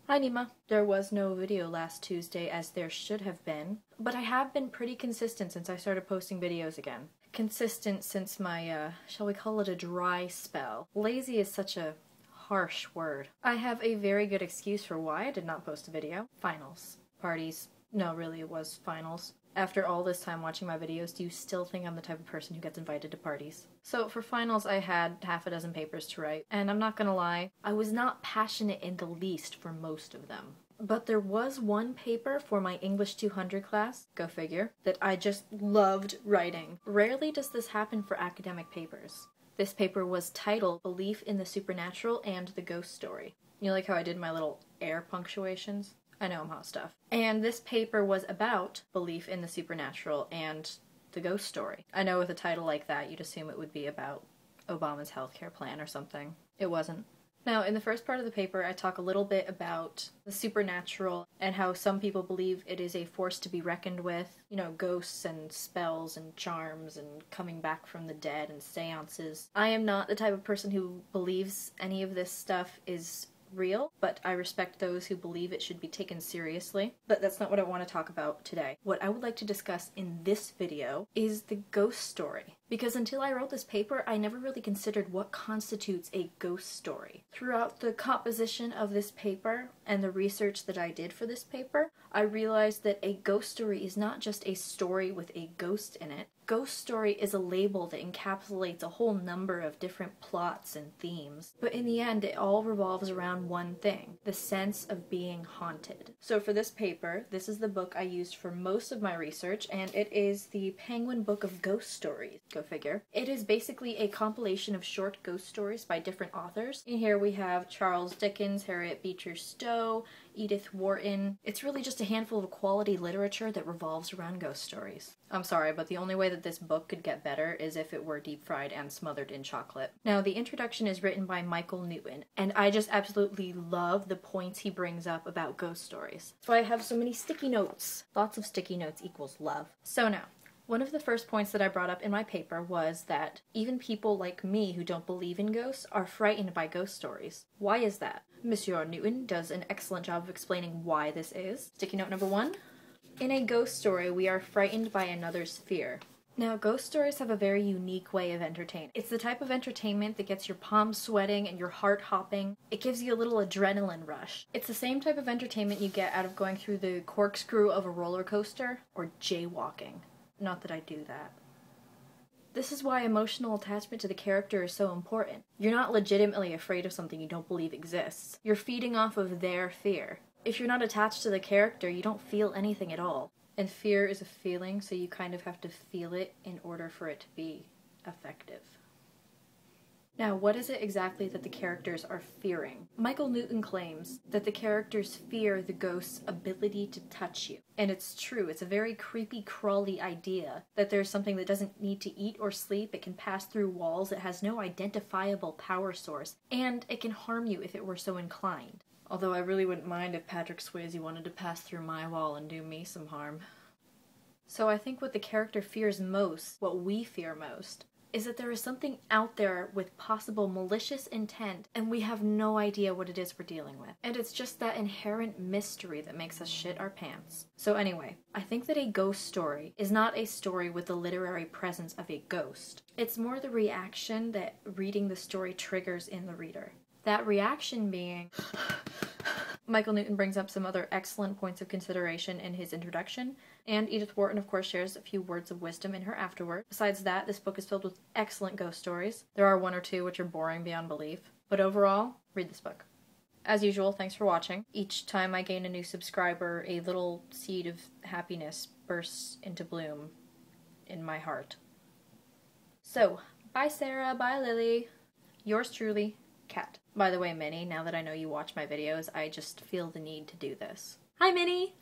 Hi Nima. There was no video last Tuesday as there should have been, but I have been pretty consistent since I started posting videos again. Consistent since my, shall we call it a dry spell. Lazy is such a harsh word. I have a very good excuse for why I did not post a video. Finals. Parties. No, really it was finals. After all this time watching my videos, do you still think I'm the type of person who gets invited to parties? So for finals I had half a dozen papers to write, and I'm not gonna lie, I was not passionate in the least for most of them. But there was one paper for my English 200 class, go figure, that I just loved writing. Rarely does this happen for academic papers. This paper was titled Belief in the Supernatural and the Ghost Story. You like how I did my little air punctuations? I know I'm hot stuff. And this paper was about belief in the supernatural and the ghost story. I know with a title like that, you'd assume it would be about Obama's healthcare plan or something. It wasn't. Now, in the first part of the paper, I talk a little bit about the supernatural and how some people believe it is a force to be reckoned with. You know, ghosts and spells and charms and coming back from the dead and seances. I am not the type of person who believes any of this stuff is real, but I respect those who believe it should be taken seriously. But that's not what I want to talk about today. What I would like to discuss in this video is the ghost story. Because until I wrote this paper, I never really considered what constitutes a ghost story. Throughout the composition of this paper and the research that I did for this paper, I realized that a ghost story is not just a story with a ghost in it. Ghost story is a label that encapsulates a whole number of different plots and themes. But in the end, it all revolves around one thing, the sense of being haunted. So for this paper, this is the book I used for most of my research, and it is the Penguin Book of Ghost Stories. Go figure. It is basically a compilation of short ghost stories by different authors. In here we have Charles Dickens, Harriet Beecher Stowe, Edith Wharton. It's really just a handful of quality literature that revolves around ghost stories. I'm sorry, but the only way that this book could get better is if it were deep fried and smothered in chocolate. Now, the introduction is written by Michael Newton, and I just absolutely love the points he brings up about ghost stories. That's why I have so many sticky notes. Lots of sticky notes equals love. So now, one of the first points that I brought up in my paper was that even people like me who don't believe in ghosts are frightened by ghost stories. Why is that? Monsieur Newton does an excellent job of explaining why this is. Sticky note number 1. In a ghost story, we are frightened by another's fear. Now, ghost stories have a very unique way of entertaining. It's the type of entertainment that gets your palms sweating and your heart hopping. It gives you a little adrenaline rush. It's the same type of entertainment you get out of going through the corkscrew of a roller coaster or jaywalking. Not that I do that. This is why emotional attachment to the character is so important. You're not legitimately afraid of something you don't believe exists. You're feeding off of their fear. If you're not attached to the character, you don't feel anything at all. And fear is a feeling, so you kind of have to feel it in order for it to be effective. Now, what is it exactly that the characters are fearing? Michael Newton claims that the characters fear the ghost's ability to touch you. And it's true, it's a very creepy, crawly idea that there's something that doesn't need to eat or sleep, it can pass through walls, it has no identifiable power source, and it can harm you if it were so inclined. Although I really wouldn't mind if Patrick Swayze wanted to pass through my wall and do me some harm. So I think what the character fears most, what we fear most, is that there is something out there with possible malicious intent and we have no idea what it is we're dealing with. And it's just that inherent mystery that makes us shit our pants. So anyway, I think that a ghost story is not a story with the literary presence of a ghost. It's more the reaction that reading the story triggers in the reader. That reaction being... Michael Newton brings up some other excellent points of consideration in his introduction, and Edith Wharton of course shares a few words of wisdom in her afterword. Besides that, this book is filled with excellent ghost stories. There are one or two which are boring beyond belief, but overall, read this book. As usual, thanks for watching. Each time I gain a new subscriber, a little seed of happiness bursts into bloom in my heart. So, bye Sarah, bye Lily. Yours truly, Cat. By the way, Minnie, now that I know you watch my videos, I just feel the need to do this. Hi, Minnie!